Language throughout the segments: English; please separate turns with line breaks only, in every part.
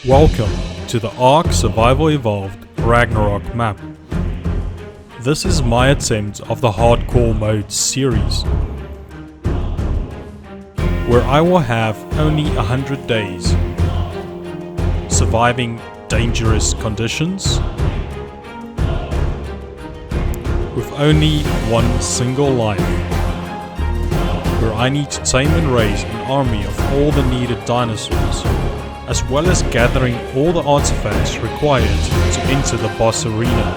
Welcome to the ARK Survival Evolved Ragnarok map. This is my attempt of the hardcore mode series, where I will have only 100 days, surviving dangerous conditions, with only one single life, where I need to tame and raise an army of all the needed dinosaurs, as well as gathering all the artifacts required to enter the boss arena,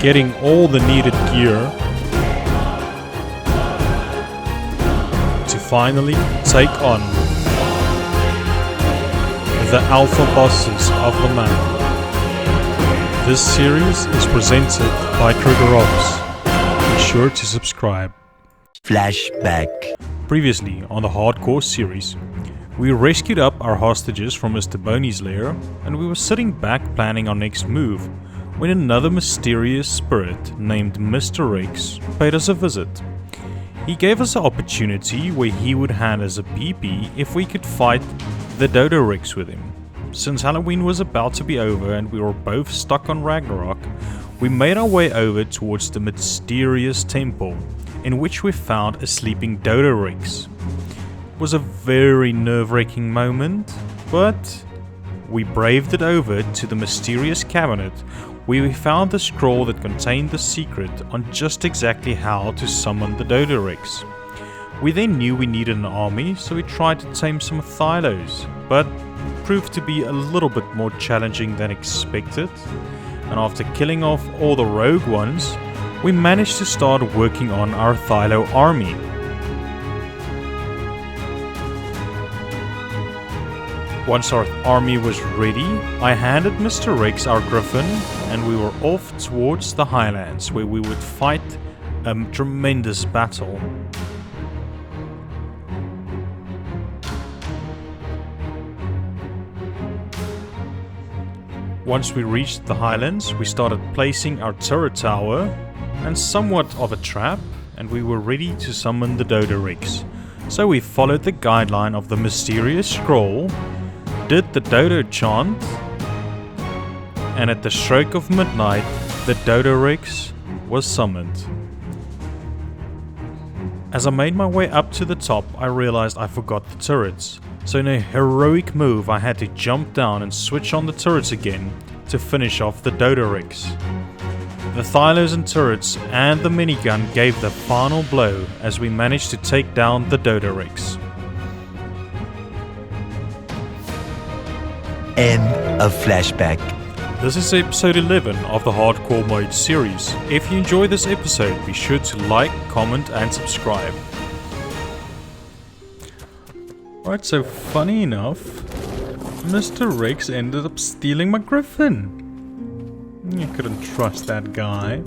getting all the needed gear to finally take on the alpha bosses of the map. This series is presented by Ragnarok. Be sure to subscribe.
Flashback.
Previously on the hardcore series, we rescued up our hostages from Mr. Boney's lair, and we were sitting back planning our next move when another mysterious spirit named Mr. Rex paid us a visit. He gave us an opportunity where he would hand us a PP if we could fight the Dodo Rex with him. Since Halloween was about to be over and we were both stuck on Ragnarok, we made our way over towards the mysterious temple, in which we found a sleeping Dodo Rex. It was a very nerve-wracking moment, but we braved it over to the mysterious cabinet, where we found the scroll that contained the secret on just exactly how to summon the Dodo Rex. We then knew we needed an army, so we tried to tame some thylos, but proved to be a little bit more challenging than expected, and after killing off all the rogue ones, we managed to start working on our thylo army. Once our army was ready, I handed Mr. Rex our griffin, and we were off towards the highlands, where we would fight a tremendous battle. Once we reached the highlands, we started placing our turret tower and somewhat of a trap, and we were ready to summon the Dodo Rex. So we followed the guideline of the mysterious scroll, did the Dodo chant, and at the stroke of midnight, the Dodo Rex was summoned. As I made my way up to the top, I realized I forgot the turrets. So in a heroic move, I had to jump down and switch on the turrets again to finish off the Dodo Rex. The thylos and turrets and the minigun gave the final blow as we managed to take down the Dodo Rex.
End of flashback.
This is episode 11 of the Hardcore Mode series. If you enjoyed this episode, be sure to like, comment and subscribe. Alright, so funny enough, Mr. Rex ended up stealing my griffin. You couldn't trust that guy.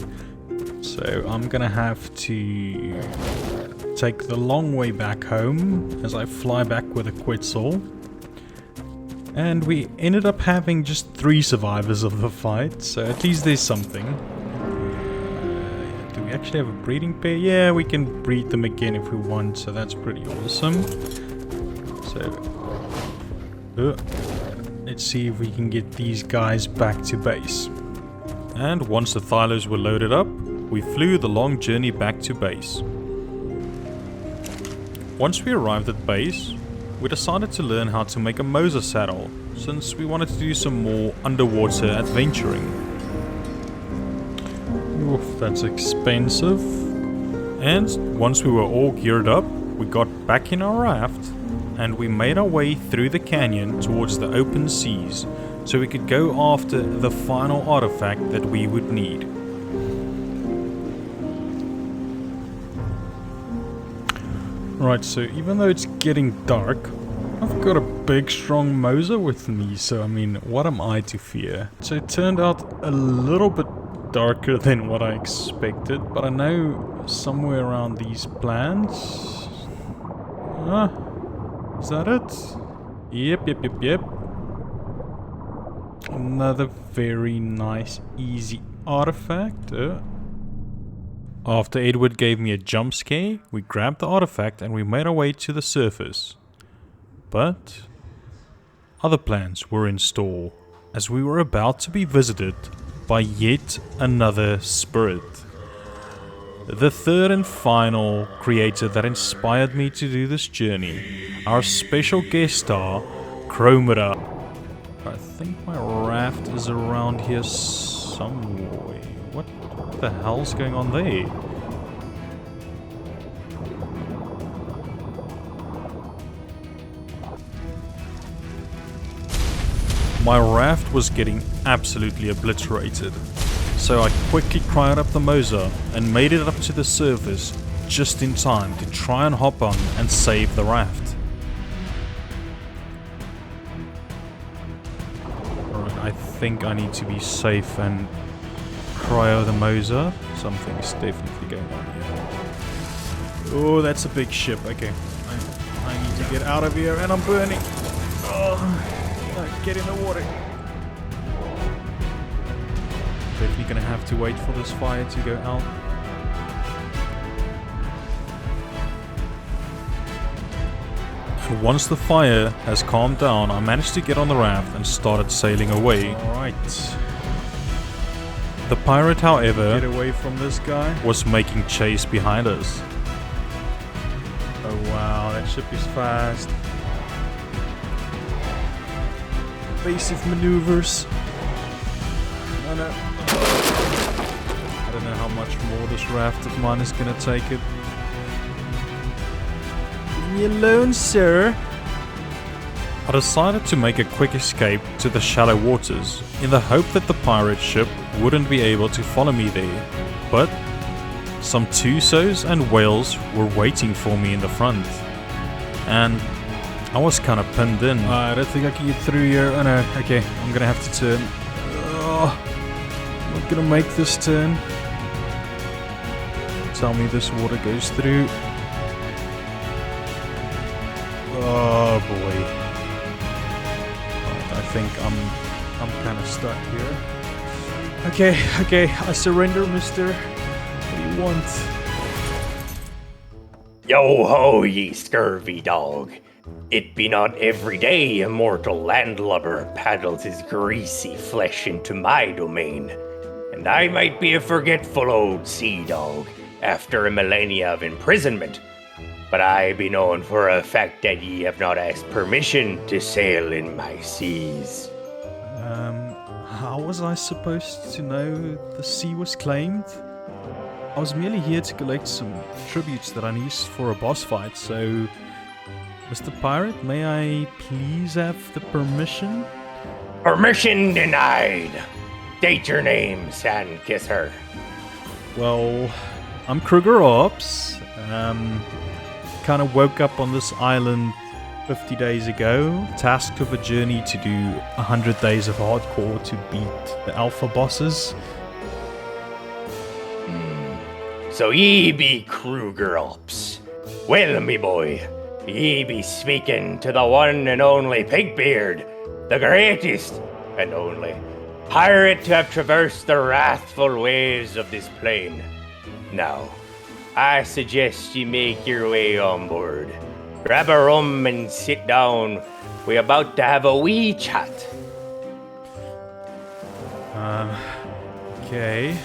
So I'm gonna have to take the long way back home as I fly back with a Quetzal. And we ended up having just 3 survivors of the fight, so at least there's something. Do we actually have a breeding pair? Yeah, we can breed them again if we want, so that's pretty awesome. So, let's see if we can get these guys back to base. And once the thylos were loaded up, we flew the long journey back to base. Once we arrived at base, we decided to learn how to make a Moser saddle, since we wanted to do some more underwater adventuring. Oof, that's expensive. And once we were all geared up, we got back in our raft, and we made our way through the canyon towards the open seas, so we could go after the final artifact that we would need. Right, so even though it's getting dark, I've got a big strong Moser with me, so I mean, what am I to fear? So it turned out a little bit darker than what I expected, but I know somewhere around these plants... is that it? Yep. Another very nice, easy artifact. After Edward gave me a jump scare, we grabbed the artifact and we made our way to the surface. But other plans were in store, as we were about to be visited by yet another spirit. The third and final creator that inspired me to do this journey, our special guest star, Crowmeda. I think my raft is around here somewhere. What the hell's going on there? My raft was getting absolutely obliterated, so I quickly cried up the Moser and made it up to the surface just in time to try and hop on and save the raft. Alright, I think I need to be safe and cryo the Moser. Something's definitely going on here. Oh, that's a big ship. Okay, I need to get out of here and I'm burning. Oh. Get in the water. Definitely gonna have to wait for this fire to go out. And once the fire has calmed down, I managed to get on the raft and started sailing away. Alright. The pirate, however, get away from this guy, was making chase behind us. Oh wow, that ship is fast. Evasive maneuvers. Oh no. I don't know how much more this raft of mine is gonna take it. Leave me alone, sir. I decided to make a quick escape to the shallow waters in the hope that the pirate ship wouldn't be able to follow me there. But some tusos and whales were waiting for me in the front. And I was kind of pinned in. I don't think I can get through here. Oh no, okay, I'm gonna have to turn. Oh, I'm not gonna make this turn. Tell me this water goes through. Oh boy. Right, I think I'm kind of stuck here. Okay, I surrender, mister. What do you want?
Yo ho, ye scurvy dog. It be not every day a mortal landlubber paddles his greasy flesh into my domain, and I might be a forgetful old sea dog after a millennia of imprisonment, but I be known for a fact that ye have not asked permission to sail in my seas.
How was I supposed to know the sea was claimed? I was merely here to collect some tributes that I need for a boss fight, so... Mr. Pirate, may I please have the permission?
Permission denied! State your name, Sand Kisser.
Well, I'm Kruger Ops. Kind of woke up on this island 50 days ago, tasked with a journey to do 100 days of hardcore to beat the alpha bosses.
So ye be Kruger Ops. Well, me boy, ye be speaking to the one and only Pinkbeard, the greatest and only pirate to have traversed the wrathful waves of this plain. Now, I suggest ye make your way on board. Grab a rum and sit down. We're about to have a wee chat.
Okay.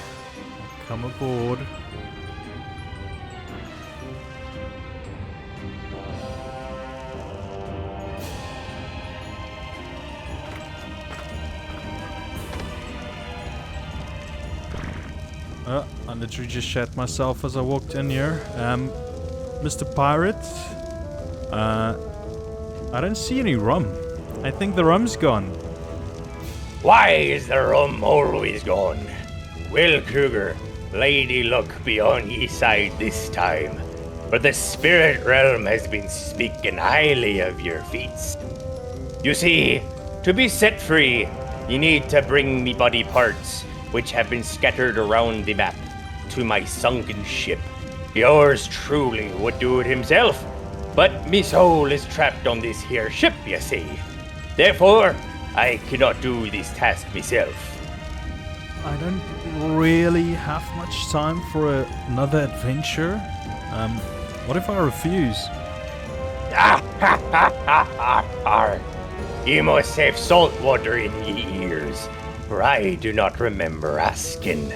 Come aboard. I literally just shat myself as I walked in here. Mr. Pirate, I don't see any rum. I think the rum's gone.
Why is the rum always gone? Well, Kruger, lady luck be on ye side this time, but the spirit realm has been speaking highly of your feats. You see, to be set free, you need to bring me body parts, which have been scattered around the map, to my sunken ship. Yours truly would do it himself, but me soul is trapped on this here ship, you see. Therefore, I cannot do this task myself.
I don't really have much time for another adventure. What if I refuse?
Ye must have salt water in ye ears, for I do not remember asking.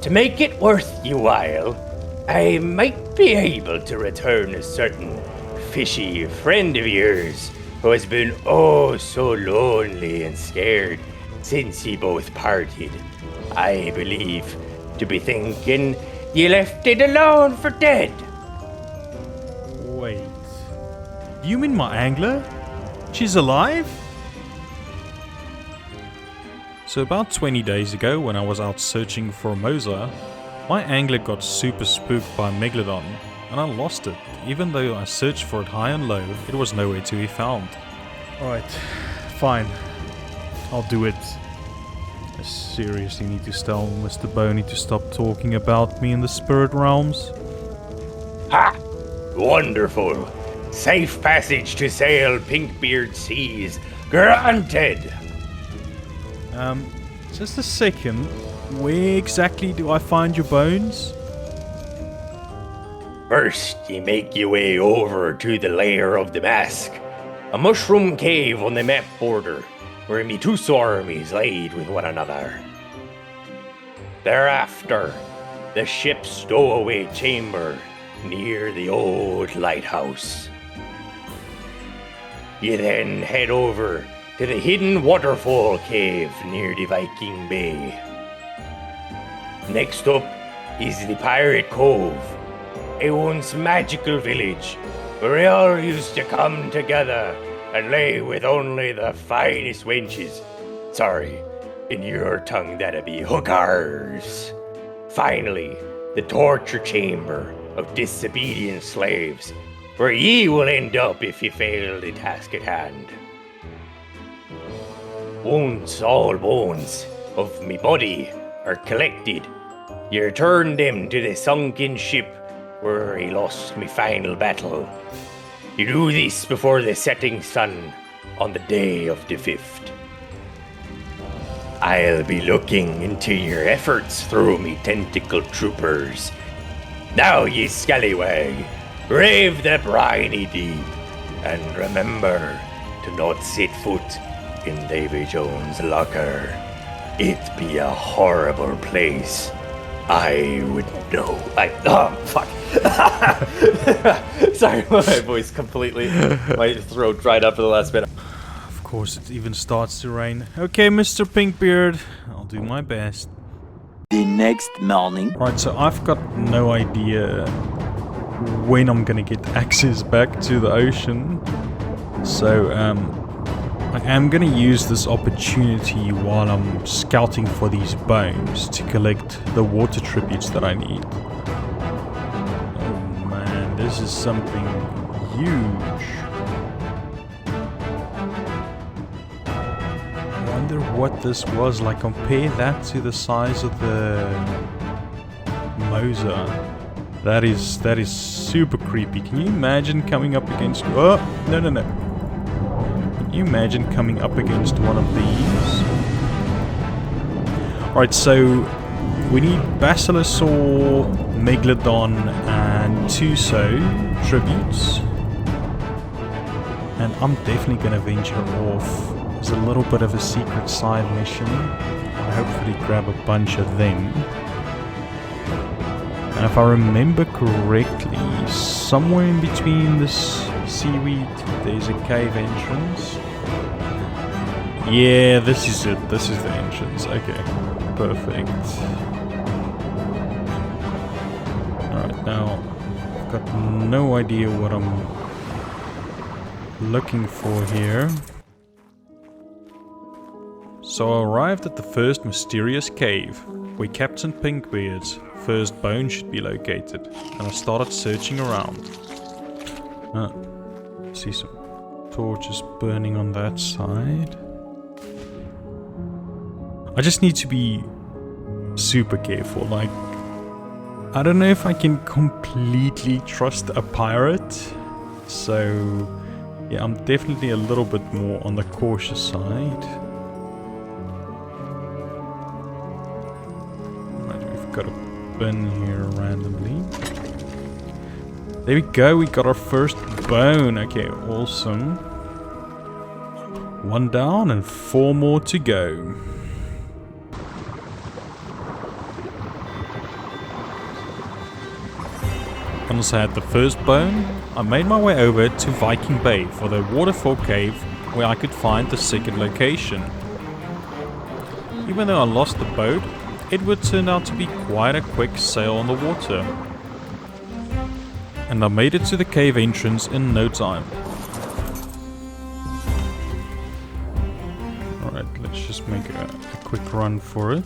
To make it worth ye while, I might be able to return a certain fishy friend of yours who has been oh so lonely and scared since ye both parted. I believe to be thinking ye left it alone for dead.
Wait. You mean my angler? She's alive? So about 20 days ago, when I was out searching for a Mosa, my angler got super spooked by a Megalodon, and I lost it. Even though I searched for it high and low, it was nowhere to be found. Alright, fine. I'll do it. I seriously need to tell Mr. Boney to stop talking about me in the spirit realms.
Ha! Wonderful! Safe passage to sail Pinkbeard seas granted!
Just a second. Where exactly do I find your bones?
First, ye make your way over to the lair of the mask, a mushroom cave on the map border, where me tuso armies laid with one another. Thereafter, the ship's stowaway chamber near the old lighthouse. You then head over to the hidden waterfall cave near the Viking Bay. Next up is the Pirate Cove, a once magical village where they all used to come together and lay with only the finest wenches. Sorry, in your tongue that'd be hookers. Finally, the torture chamber of disobedient slaves, where ye will end up if you fail the task at hand. Once all bones of me body are collected, you return them to the sunken ship where I lost me final battle. You do this before the setting sun on the day of the 5th. I'll be looking into your efforts through me tentacle troopers. Now, ye scallywag, brave the briny deep, and remember to not set foot in Davy Jones' locker. It be a horrible place. I would know. Fuck. Sorry, my voice completely, my throat dried up for the last bit.
Of course, it even starts to rain. Okay, Mr. Pinkbeard, I'll do my best.
The next morning.
Right, so I've got no idea when I'm gonna get access back to the ocean. So, I am gonna use this opportunity while I'm scouting for these bones to collect the water tributes that I need. Oh man, this is something huge. I wonder what this was like. Compare that to the size of the Mosa. That is super creepy. Can you imagine coming up against... Oh, no. Can you imagine coming up against one of these? Alright, so we need Basilosaur, Megalodon, and Tuso tributes. And I'm definitely going to venture off as a little bit of a secret side mission. I hopefully grab a bunch of them. And if I remember correctly, somewhere in between this seaweed, there's a cave entrance. Yeah, this is it. This is the entrance. Okay, perfect. Alright, now I've got no idea what I'm looking for here. So I arrived at the first mysterious cave, where Captain Pinkbeard's first bone should be located, and I started searching around. See some torches burning on that side. I just need to be super careful, like, I don't know if I can completely trust a pirate, so yeah, I'm definitely a little bit more on the cautious side. Right, we've got a bin here randomly. There we go, we got our first bone. Okay, awesome. 1 down and 4 more to go. Once I had the first bone, I made my way over to Viking Bay for the waterfall cave where I could find the second location. Even though I lost the boat, it would turn out to be quite a quick sail on the water. And I made it to the cave entrance in no time. Alright, let's just make a quick run for it.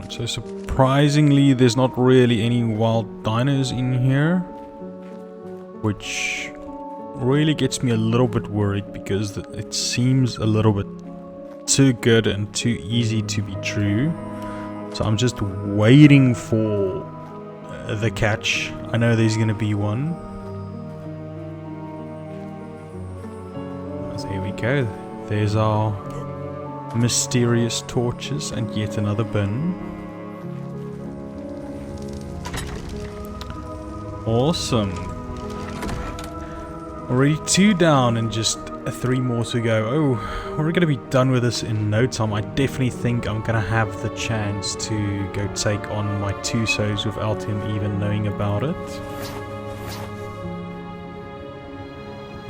So surprisingly, there's not really any wild dinos in here, which really gets me a little bit worried because it seems a little bit too good and too easy to be true. So I'm just waiting for the catch. I know there's gonna be one. There we go. There's our mysterious torches and yet another bin. Awesome. Already 2 down and just 3 more to go. Oh, we're gonna be done with this in no time. I definitely think I'm gonna have the chance to go take on my tusos without him even knowing about it.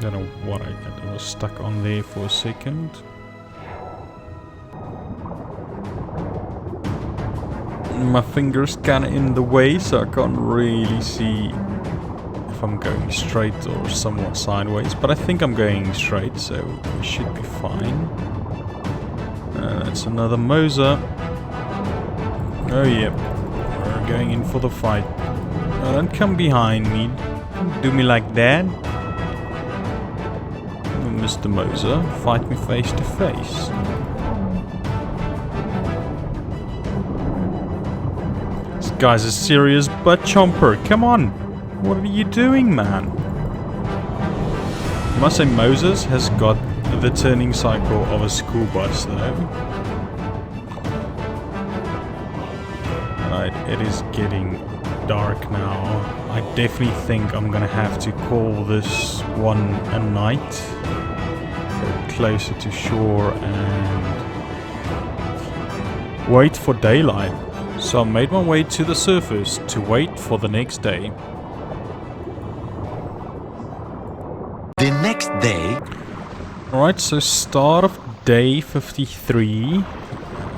Don't know what I was stuck on there for a second. My finger's kinda in the way, so I can't really see if I'm going straight or somewhat sideways, but I think I'm going straight, so we should be fine. That's another Moser. Oh yeah, we're going in for the fight. Oh, don't come behind me. Don't do me like that. Mr. Moser, fight me face to face. This guy's a serious butt chomper. Come on. What are you doing, man? I must say Moses has got the turning cycle of a school bus though. Right, it is getting dark now. I definitely think I'm gonna have to call this one a night. Go closer to shore and wait for daylight. So I made my way to the surface to wait for the next day.
The next day.
Alright, so start of day 53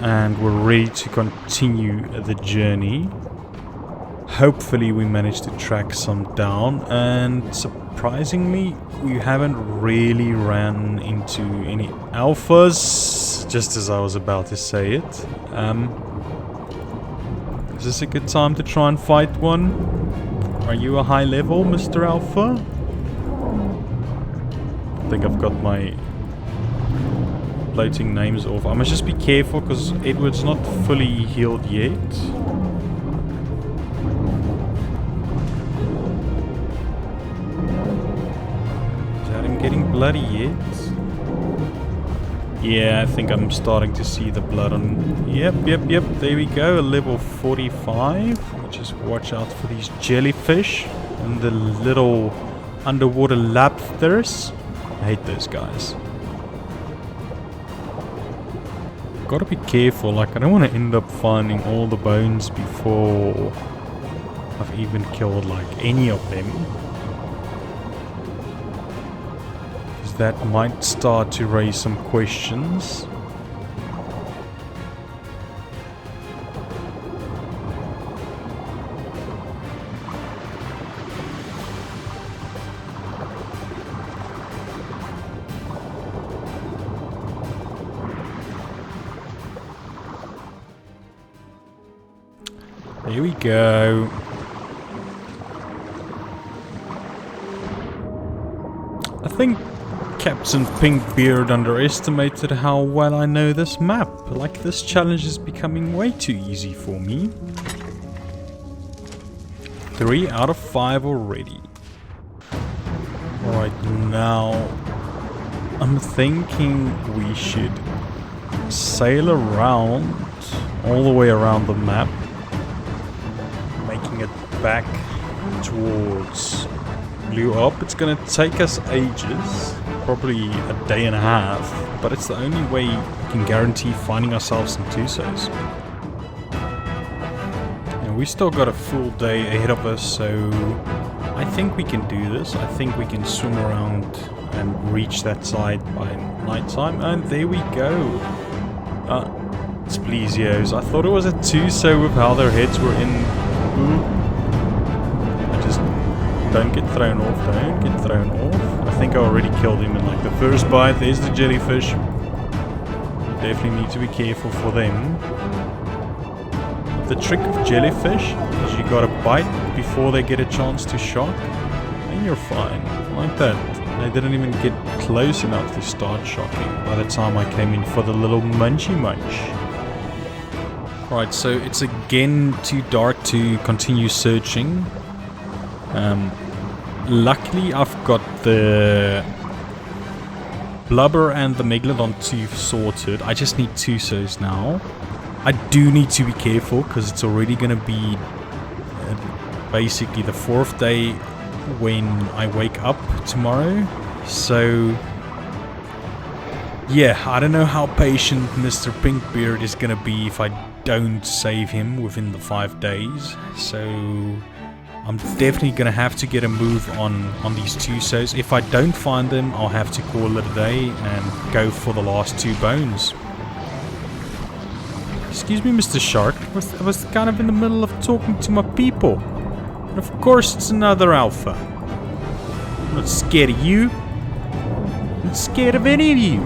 and we're ready to continue the journey. Hopefully we managed to track some down, and surprisingly we haven't really ran into any alphas, just as I was about to say it. Is this a good time to try and fight one? Are you a high level, Mr. Alpha? I think I've got my floating names off. I must just be careful because Edward's not fully healed yet. Is that him getting bloody yet? Yeah, I think I'm starting to see the blood on... Yep, there we go, a level 45. Just watch out for these jellyfish and the little underwater lapthers. I hate those guys. Gotta be careful, like I don't want to end up finding all the bones before I've even killed like any of them. Because that might start to raise some questions. Here we go. I think Captain Pinkbeard underestimated how well I know this map. Like, this challenge is becoming way too easy for me. 3 out of 5 already. Alright, now I'm thinking we should sail around all the way around the map, making it back towards Blue Op. It's gonna take us ages, probably a day and a half, but it's the only way we can guarantee finding ourselves some tusos. And we still got a full day ahead of us, so I think we can do this. I think we can swim around and reach that side by nighttime. And there we go. It's Plesio's. I thought it was a tuso with how their heads were in. I just don't get thrown off. Don't get thrown off. I think I already killed him in like the first bite. There's the jellyfish. Definitely need to be careful for them. The trick of jellyfish is you gotta bite before they get a chance to shock, and you're fine. Like that. They didn't even get close enough to start shocking by the time I came in for the little munchy munch. Right, so it's again too dark to continue searching. Luckily I've got the blubber and the megalodon tooth sorted. I just need tusos now. I do need to be careful because it's already going to be basically the 4th day when I wake up tomorrow. So yeah, I don't know how patient Mr. Pinkbeard is going to be if I don't save him within the 5 days. So I'm definitely going to have to get a move on these tusos. If I don't find them, I'll have to call it a day and go for the last 2 bones. Excuse me, Mr. Shark. I was kind of in the middle of talking to my people. And of course it's another alpha. I'm not scared of you. I'm not scared of any of you.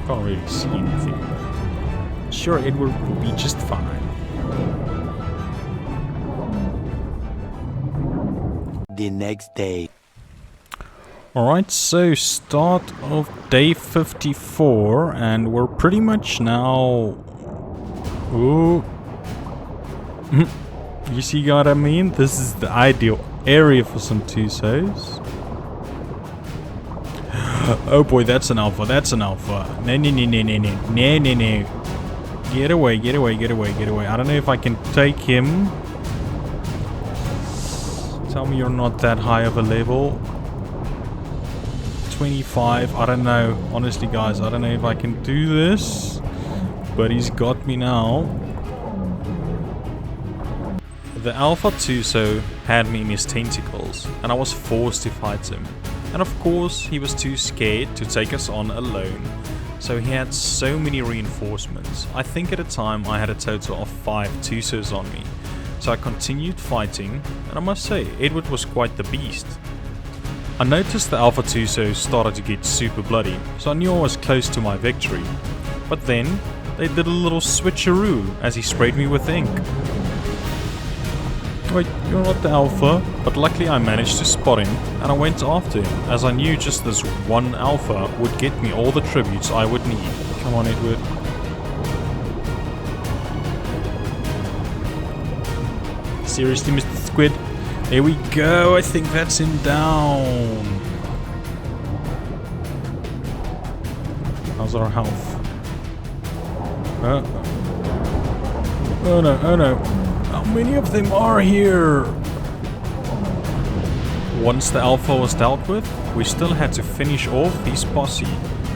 Can't really see anything. Sure, Edward will be just fine.
The next day.
Alright, so start of day 54, and we're pretty much now... Ooh. You see what I mean? This is the ideal area for some tusos. Oh boy, that's an alpha, that's an alpha. No, no, no, no, no, no, no, no, no. Get away, get away, get away, get away. I don't know if I can take him. Tell me you're not that high of a level. 25, I don't know. Honestly, guys, I don't know if I can do this. But he's got me now. The Alpha Tuso had me in his tentacles, and I was forced to fight him. And of course, he was too scared to take us on alone. So he had so many reinforcements. I think at a time I had a total of 5 Tusos on me. So I continued fighting, and I must say, Edward was quite the beast. I noticed the Alpha Tusos started to get super bloody, so I knew I was close to my victory. But then, they did a little switcheroo as he sprayed me with ink. Wait, you're not the Alpha? But luckily I managed to spot him, and I went after him, as I knew just this one Alpha would get me all the tributes I would need. Come on, Edward. Seriously, Mr. Squid? There we go, I think that's him down. How's our health? Oh no, oh no. How many of them are here? Once the Alpha was dealt with, we still had to finish off his posse.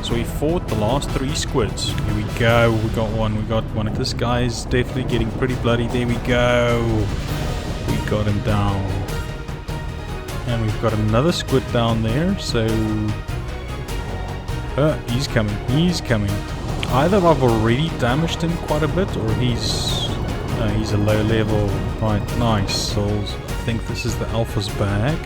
So we fought the last 3 squids. Here we go, we got one. This guy is definitely getting pretty bloody. There we go. We got him down. And we've got another squid down there, so... he's coming, he's coming. Either I've already damaged him quite a bit, or he's a low level. Right, nice, souls. I think this is the Alpha's bag.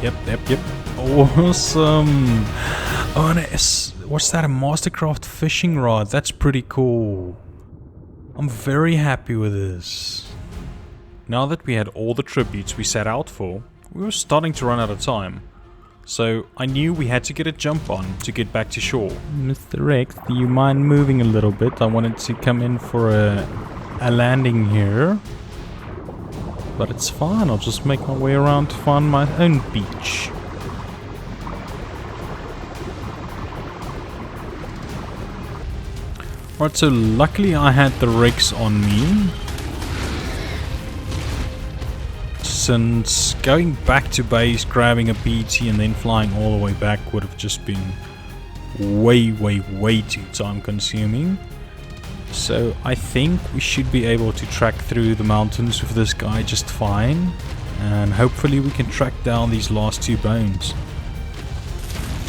Yep. Awesome. Oh, and what's that, a Mastercraft fishing rod? That's pretty cool. I'm very happy with this. Now that we had all the tributes we set out for, we were starting to run out of time. So I knew we had to get a jump on to get back to shore. Mr. Rex, do you mind moving a little bit? I wanted to come in for a landing here. But it's fine, I'll just make my way around to find my own beach. Right, so luckily I had the rigs on me. Since going back to base, grabbing a PT and then flying all the way back would have just been way too time consuming. So I think we should be able to track through the mountains with this guy just fine. And hopefully we can track down these last 2 bones.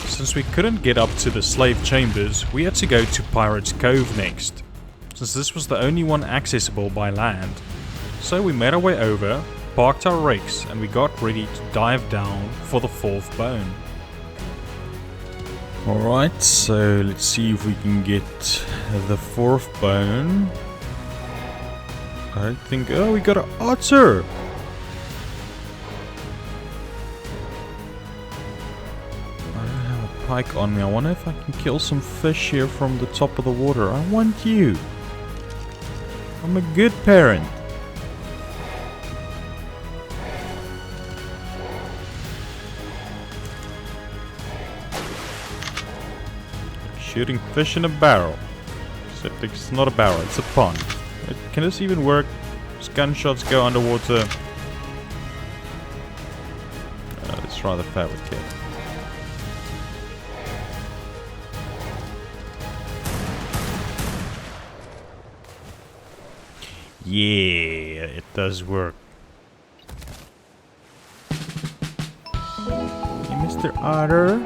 Since we couldn't get up to the slave chambers, we had to go to Pirate's Cove next, since this was the only one accessible by land. So we made our way over, parked our rigs, and we got ready to dive down for the 4th bone. Alright, so let's see if we can get the 4th bone. I think, oh, we got an otter! I don't have a pike on me. I wonder if I can kill some fish here from the top of the water. I want you. I'm a good parent. Shooting fish in a barrel. Except it's not a barrel, it's a pond. Wait, can this even work? Does gunshots go underwater? Let's try the fabricate. Yeah, it does work. Hey, Mr. Otter.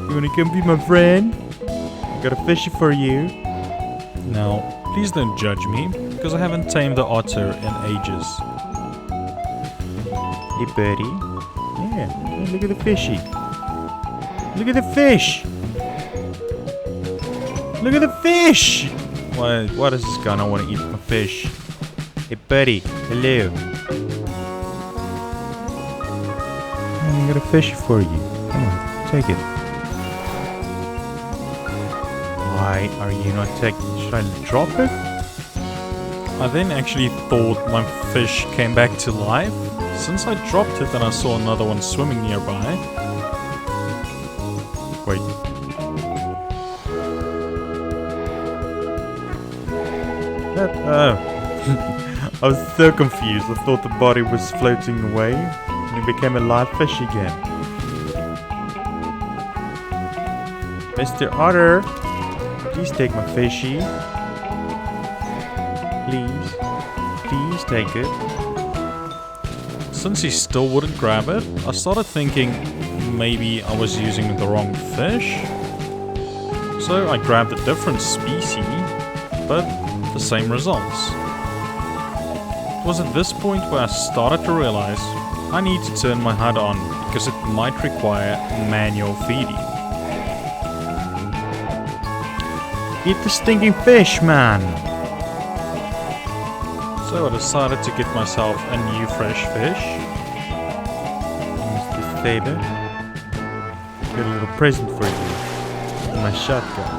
You wanna come be my friend? I got a fishy for you. Now, please don't judge me, because I haven't tamed the otter in ages. Hey, buddy. Yeah, hey, look at the fishy. Look at the fish! Look at the fish! Why does this guy not want to eat my fish? Hey, buddy. Hello. I got a fishy for you. Come on, take it. Why are you not taking? Should I drop it? I then actually thought my fish came back to life. Since I dropped it and I saw another one swimming nearby. Wait. I was so confused. I thought the body was floating away and it became a live fish again. Mr. Otter, please take my fishy. Please take it. Since he still wouldn't grab it, I started thinking maybe I was using the wrong fish. So I grabbed a different species, but the same results. It was at this point where I started to realize I need to turn my HUD on because it might require manual feeding. Eat the stinking fish, man! So I decided to get myself a new fresh fish. Here's this baby. Got a little present for you. My shotgun.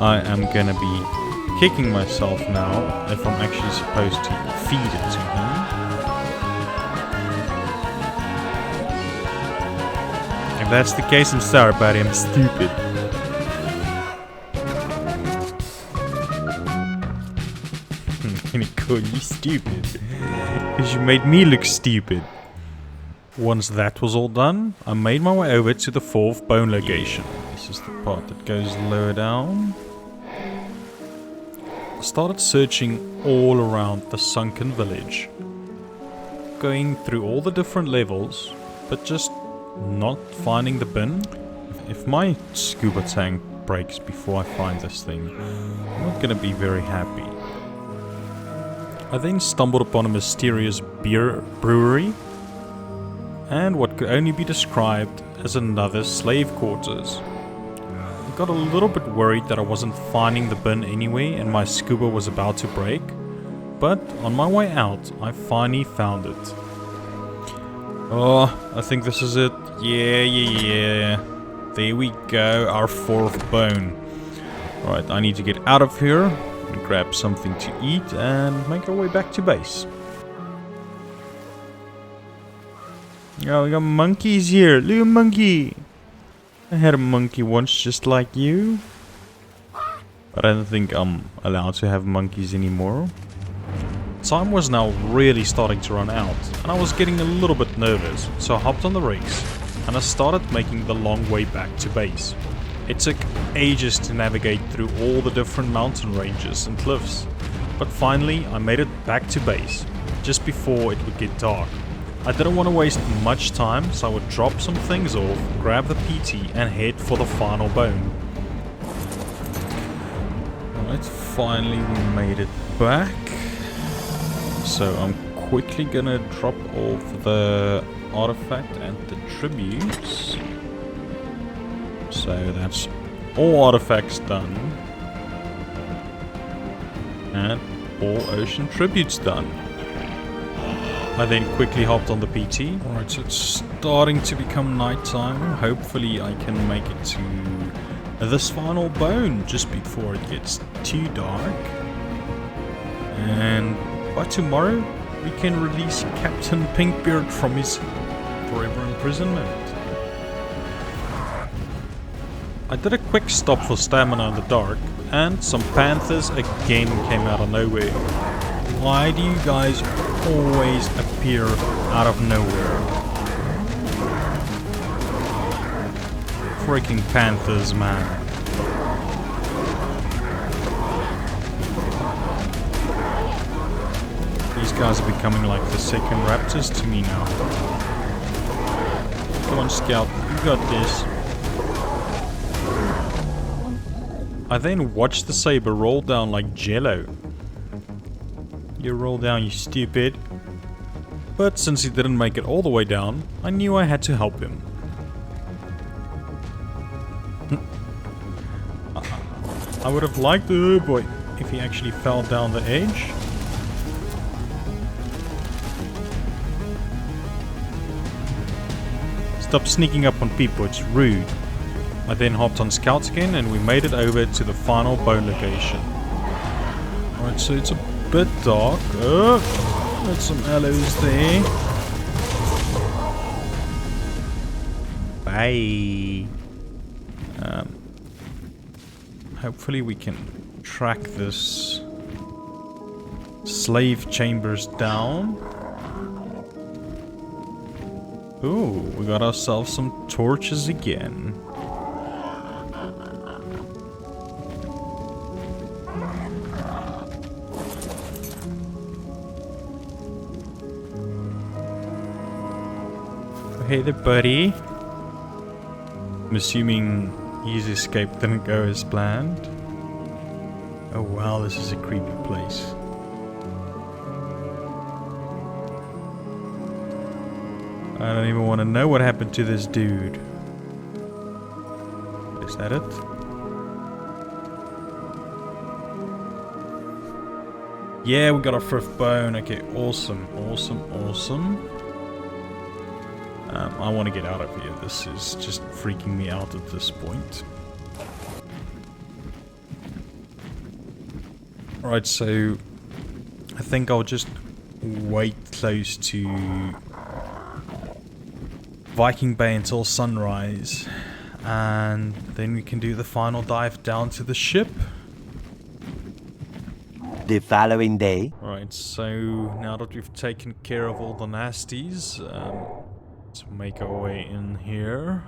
I am gonna be kicking myself now if I'm actually supposed to feed it to him. If that's the case, I'm sorry, buddy. I'm stupid. I'm gonna call you stupid because you made me look stupid. Once that was all done, I made my way over to the 4th bone location. This is the part that goes lower down. I started searching all around the sunken village, going through all the different levels, but just not finding the bin. If my scuba tank breaks before I find this thing, I'm not gonna be very happy. I then stumbled upon a mysterious beer brewery and what could only be described as another slave quarters. I got a little bit worried that I wasn't finding the bin anyway and my scuba was about to break, but on my way out I finally found it. Oh, I think this is it. Yeah. There we go, our 4th bone. Alright, I need to get out of here and grab something to eat and make our way back to base. Oh, we got monkeys here. Look, a monkey. I had a monkey once just like you. But I don't think I'm allowed to have monkeys anymore. Time was now really starting to run out, and I was getting a little bit nervous, so I hopped on the race, and I started making the long way back to base. It took ages to navigate through all the different mountain ranges and cliffs, but finally I made it back to base, just before it would get dark. I didn't want to waste much time, so I would drop some things off, grab the PT and head for the final bone. Alright, finally we made it back. So I'm quickly gonna drop off the artifact and the tributes. So that's all artifacts done. And all ocean tributes done. I then quickly hopped on the PT. Alright, so it's starting to become nighttime. Hopefully I can make it to this final bone just before it gets too dark. And by tomorrow, we can release Captain Pinkbeard from his forever imprisonment. I did a quick stop for stamina in the dark, and some panthers again came out of nowhere. Why do you guys always appear out of nowhere? Freaking panthers, man. These guys are becoming like the second raptors to me now. Come on, Scout, you got this. I then watched the saber roll down like jello. You roll down, you stupid. But since he didn't make it all the way down, I knew I had to help him. I would have liked, oh boy, if he actually fell down the edge. Stop sneaking up on people, it's rude. I then hopped on Scouts again and we made it over to the final bone location. Alright, so it's a bit dark. Got some aloes there. Bye. Hopefully we can track this slave chambers down. Ooh, we got ourselves some torches again. Hey there, buddy. I'm assuming his escape didn't go as planned. Oh wow, this is a creepy place. I don't even want to know what happened to this dude. Is that it? Yeah, we got our fifth bone. Okay, awesome, awesome, awesome. I want to get out of here. This is just freaking me out at this point. Alright, so I think I'll just wait close to Viking Bay until sunrise, and then we can do the final dive down to the ship.
The following day.
Alright, so now that we've taken care of all the nasties, let's make our way in here.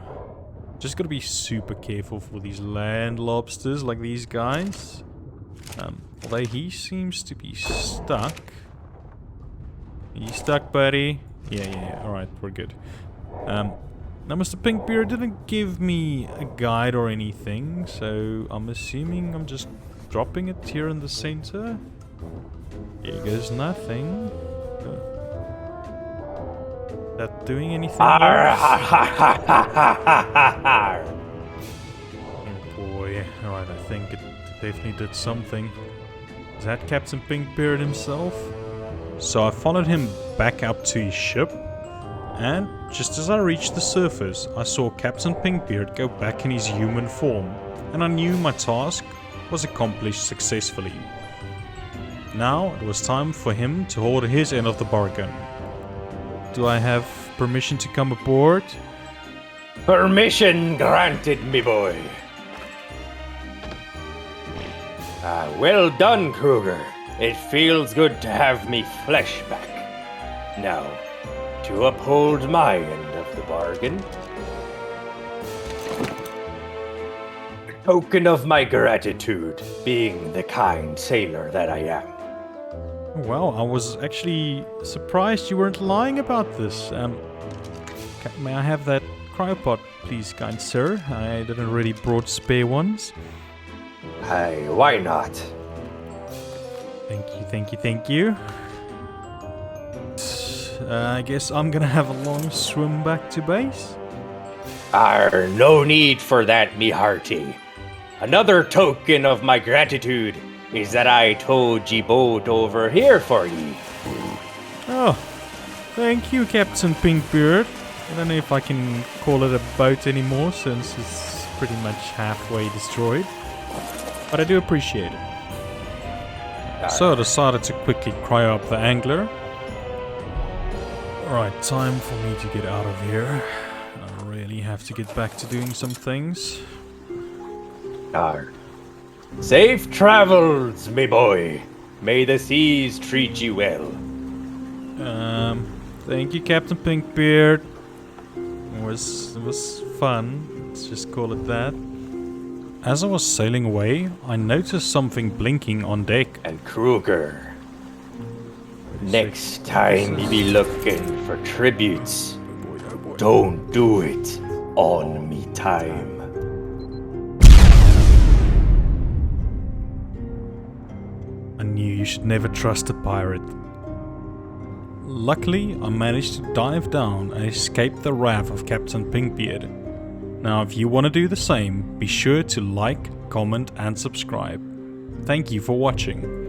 Just gotta be super careful for these land lobsters like these guys. Although he seems to be stuck. Are you stuck, buddy? Yeah. Alright, we're good. Now Mr. Pinkbeard didn't give me a guide or anything, so I'm assuming I'm just dropping it here in the center. Here goes nothing. That doing anything? Oh boy. Alright, I think it definitely did something. Is that Captain Pinkbeard himself? So I followed him back up to his ship, and just as I reached the surface, I saw Captain Pinkbeard go back in his human form, and I knew my task was accomplished successfully. Now it was time for him to hold his end of the bargain. Do I have permission to come aboard?
Permission granted, me boy. Well done, Kruger. It feels good to have me flesh back. Now, to uphold my end of the bargain, a token of my gratitude, being the kind sailor that I am.
Well, I was actually surprised you weren't lying about this. May I have that cryopod, please, kind sir? I didn't already brought spare ones.
Hey, why not?
Thank you, thank you, thank you. I guess I'm gonna have a long swim back to base.
No need for that, me hearty. Another token of my gratitude is that I towed ye boat over here for ye.
Oh, thank you, Captain Pinkbeard. I don't know if I can call it a boat anymore since it's pretty much halfway destroyed. But I do appreciate it. So I decided to quickly cry up the angler. Alright, time for me to get out of here. I really have to get back to doing some things.
Safe travels, me boy. May the seas treat you well.
Thank you, Captain Pinkbeard. It was fun. Let's just call it that. As I was sailing away, I noticed something blinking on deck.
And Kruger, next time you be looking for tributes, don't do it on me time.
I knew you should never trust a pirate. Luckily, I managed to dive down and escape the wrath of Captain Pinkbeard. Now, if you want to do the same, be sure to like, comment and subscribe. Thank you for watching.